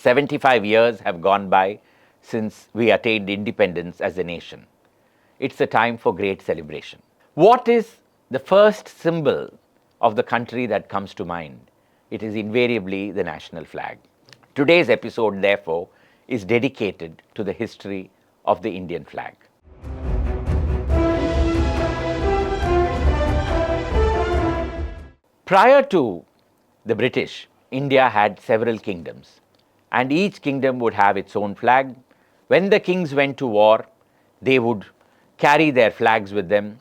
75 years have gone by since we attained independence as a nation. It's a time for great celebration. What is the first symbol of the country that comes to mind? It is invariably the national flag. Today's episode, therefore, is dedicated to the history of the Indian flag. Prior to the British, India had several kingdoms, and each kingdom would have its own flag. When the kings went to war, they would carry their flags with them,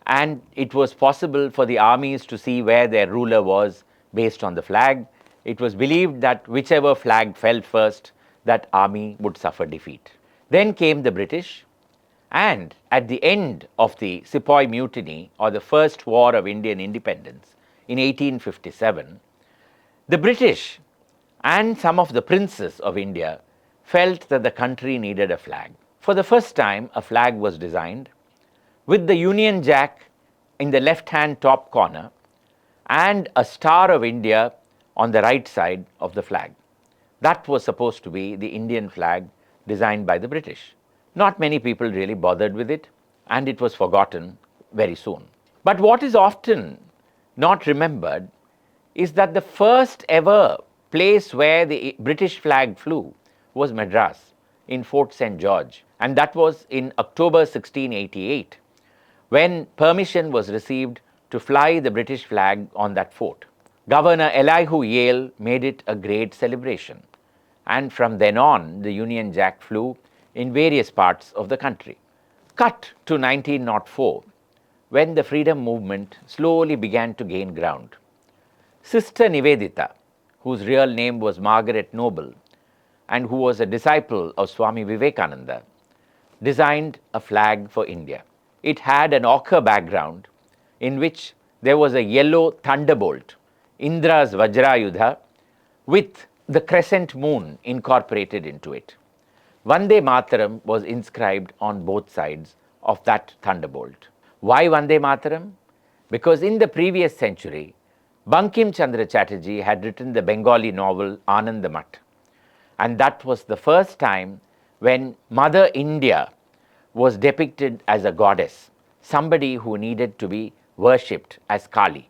and it was possible for the armies to see where their ruler was based on the flag. It was believed that whichever flag fell first, that army would suffer defeat. Then came the British, and at the end of the Sepoy Mutiny, or the First War of Indian Independence in 1857, the British and some of the princes of India felt that the country needed a flag. For the first time, a flag was designed with the Union Jack in the left-hand top corner and a Star of India on the right side of the flag. That was supposed to be the Indian flag designed by the British. Not many people really bothered with it, and it was forgotten very soon. But what is often not remembered is that the first ever place where the British flag flew was Madras in Fort St. George, and that was in October 1688, when permission was received to fly the British flag on that fort. Governor Elihu Yale made it a great celebration, and from then on the Union Jack flew in various parts of the country. Cut to 1904, when the freedom movement slowly began to gain ground. Sister Nivedita, whose real name was Margaret Noble and who was a disciple of Swami Vivekananda, designed a flag for India. It had an ochre background in which there was a yellow thunderbolt, Indra's Vajrayudha, with the crescent moon incorporated into it. Vande Mataram was inscribed on both sides of that thunderbolt. Why Vande Mataram? Because in the previous century, Bankim Chandra Chatterjee had written the Bengali novel Anandamath, and that was the first time when Mother India was depicted as a goddess, somebody who needed to be worshipped as Kali.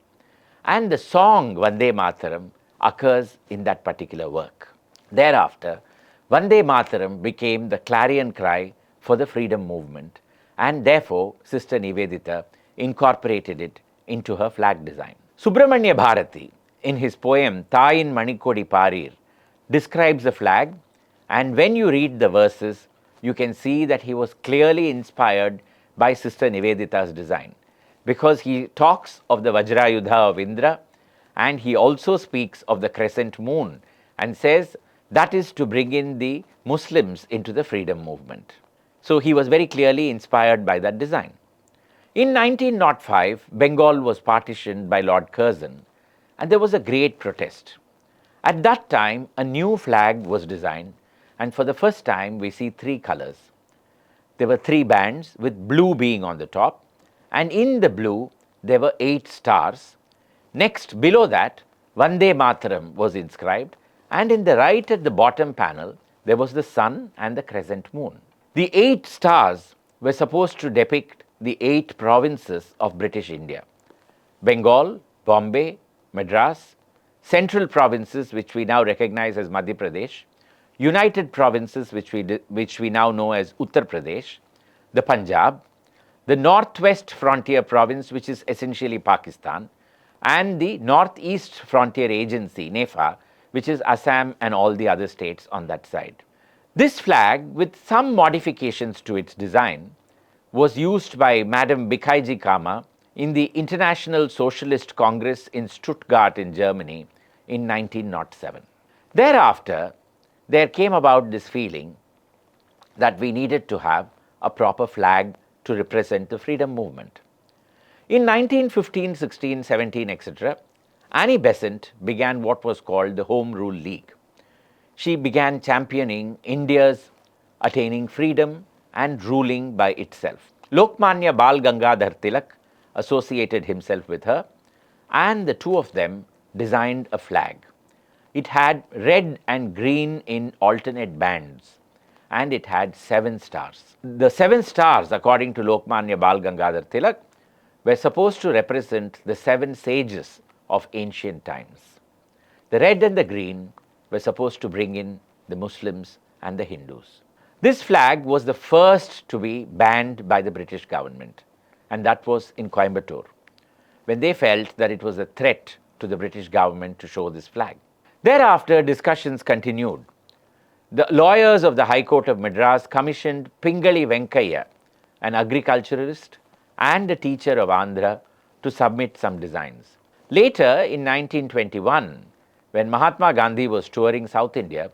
And the song Vande Mataram occurs in that particular work. Thereafter, Vande Mataram became the clarion cry for the freedom movement, and therefore Sister Nivedita incorporated it into her flag design. Subramanya Bharati, in his poem Thayin Manikodi Parir, describes the flag, and when you read the verses, you can see that he was clearly inspired by Sister Nivedita's design, because he talks of the Vajrayudha of Indra, and he also speaks of the crescent moon and says that is to bring in the Muslims into the freedom movement. So he was very clearly inspired by that design. In 1905, Bengal was partitioned by Lord Curzon, and there was a great protest. At that time, a new flag was designed, and for the first time we see three colors. There were three bands, with blue being on the top, and in the blue there were 8 stars. Next, below that, Vande Mataram was inscribed, and in the right at the bottom panel, there was the sun and the crescent moon. The 8 stars were supposed to depict the 8 provinces of British India: Bengal, Bombay, Madras, central provinces which we now recognize as Madhya Pradesh, united provinces which we now know as Uttar Pradesh, the Punjab, the northwest frontier province which is essentially Pakistan, and the northeast frontier agency, NEFA, which is Assam and all the other states on that side. This flag, with some modifications to its design, was used by Madame Bikaiji Kama in the International Socialist Congress in Stuttgart in Germany in 1907. Thereafter, there came about this feeling that we needed to have a proper flag to represent the freedom movement. In 1915, 16, 17, etc., Annie Besant began what was called the Home Rule League. She began championing India's attaining freedom and ruling by itself. Lokmanya Bal Gangadhar Tilak associated himself with her, and the two of them designed a flag. It had red and green in alternate bands, and it had 7 stars. The 7 stars, according to Lokmanya Bal Gangadhar Tilak, were supposed to represent the 7 sages of ancient times. The red and the green were supposed to bring in the Muslims and the Hindus. This flag was the first to be banned by the British government, and that was in Coimbatore, when they felt that it was a threat to the British government to show this flag. Thereafter, discussions continued. The lawyers of the High Court of Madras commissioned Pingali Venkayya, an agriculturalist and a teacher of Andhra, to submit some designs. Later, in 1921, when Mahatma Gandhi was touring South India,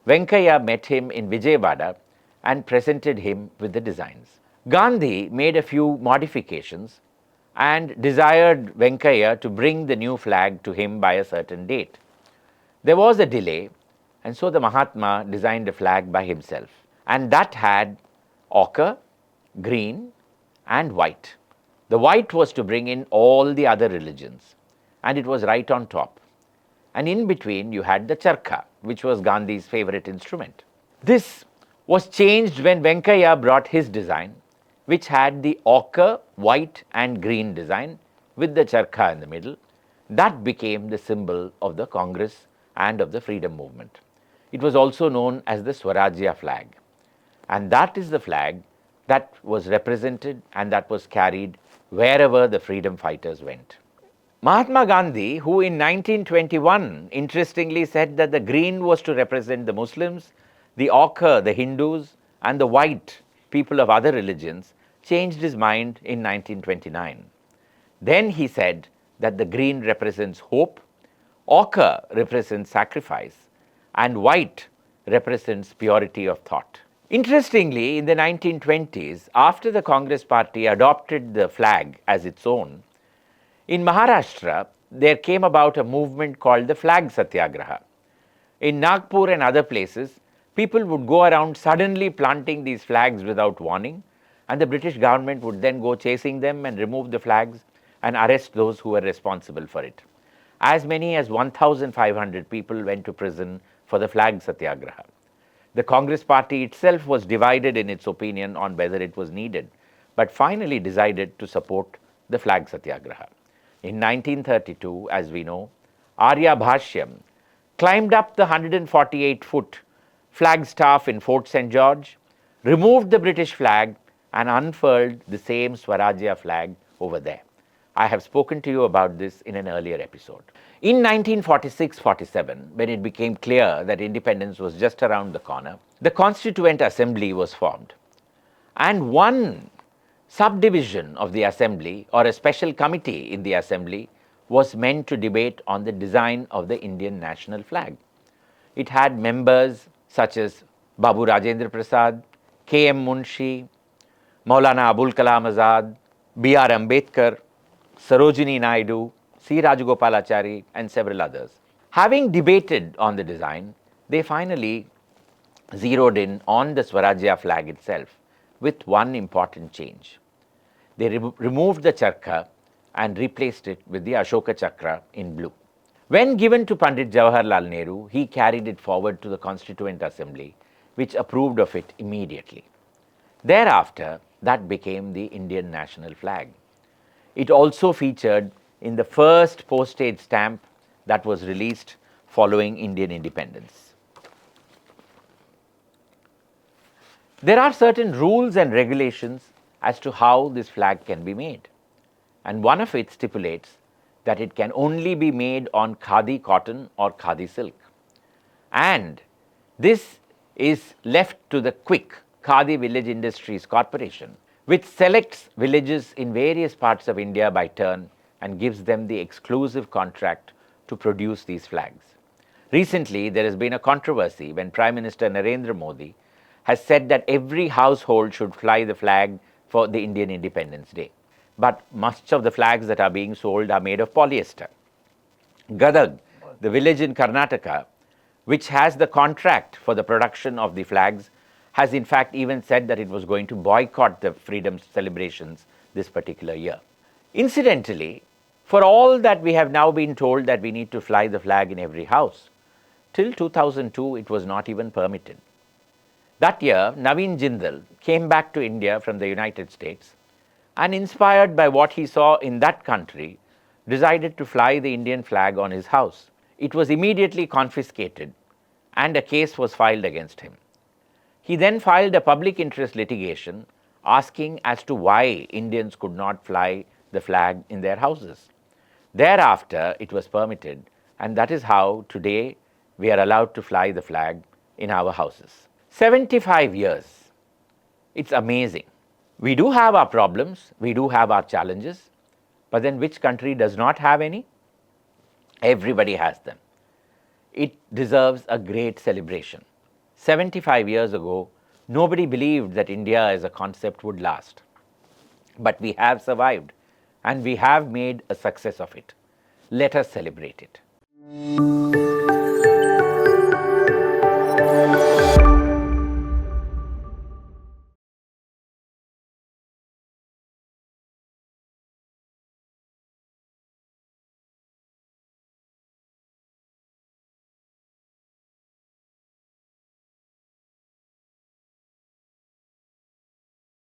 Venkayya met him in Vijayawada and presented him with the designs. Gandhi made a few modifications and desired Venkayya to bring the new flag to him by a certain date. There was a delay, and so the Mahatma designed a flag by himself, and that had ochre, green and white. The white was to bring in all the other religions, and it was right on top. And in between you had the charkha, which was Gandhi's favorite instrument. This was changed when Venkayya brought his design, which had the ochre, white and green design with the charkha in the middle. That became the symbol of the Congress and of the freedom movement. It was also known as the Swarajya Flag, and that is the flag that was represented and that was carried wherever the freedom fighters went. Mahatma Gandhi, who in 1921 interestingly said that the green was to represent the Muslims, the ochre the Hindus and the white people of other religions, changed his mind in 1929. Then he said that the green represents hope, ochre represents sacrifice, and white represents purity of thought. Interestingly, in the 1920s, after the Congress party adopted the flag as its own, in Maharashtra, there came about a movement called the Flag Satyagraha. In Nagpur and other places, people would go around suddenly planting these flags without warning, and the British government would then go chasing them and remove the flags and arrest those who were responsible for it. As many as 1,500 people went to prison for the Flag Satyagraha. The Congress party itself was divided in its opinion on whether it was needed, but finally decided to support the Flag Satyagraha. In 1932, as we know, Arya Bhashyam climbed up the 148-foot flagstaff in Fort St. George, removed the British flag and unfurled the same Swarajya flag over there. I have spoken to you about this in an earlier episode. In 1946-47, when it became clear that independence was just around the corner, the Constituent Assembly was formed. And one subdivision of the Assembly, or a special committee in the Assembly, was meant to debate on the design of the Indian national flag. It had members such as Babu Rajendra Prasad, K.M. Munshi, Maulana Abul Kalam Azad, B.R. Ambedkar, Sarojini Naidu, C. Rajagopalachari and several others. Having debated on the design, they finally zeroed in on the Swarajya flag itself with one important change. They removed the charkha and replaced it with the Ashoka Chakra in blue. When given to Pandit Jawaharlal Nehru, he carried it forward to the Constituent Assembly, which approved of it immediately. Thereafter, that became the Indian national flag. It also featured in the first postage stamp that was released following Indian independence. There are certain rules and regulations as to how this flag can be made, and one of it stipulates that it can only be made on khadi cotton or khadi silk, and this is left to the QVIC, Khadi Village Industries Corporation, which selects villages in various parts of India by turn and gives them the exclusive contract to produce these flags. Recently, there has been a controversy when Prime Minister Narendra Modi has said that every household should fly the flag for the Indian Independence Day. But much of the flags that are being sold are made of polyester. Gadag, the village in Karnataka, which has the contract for the production of the flags, has in fact even said that it was going to boycott the freedom celebrations this particular year. Incidentally, for all that we have now been told that we need to fly the flag in every house, Till 2002, it was not even permitted. That year, Naveen Jindal came back to India from the United States and, inspired by what he saw in that country, decided to fly the Indian flag on his house. It was immediately confiscated and a case was filed against him. He then filed a public interest litigation asking as to why Indians could not fly the flag in their houses. Thereafter, it was permitted, and that is how today we are allowed to fly the flag in our houses. 75 years. It's amazing. We do have our problems, we do have our challenges, but then which country does not have any? Everybody has them. It deserves a great celebration. 75 years ago, nobody believed that India as a concept would last. But we have survived and we have made a success of it. Let us celebrate it.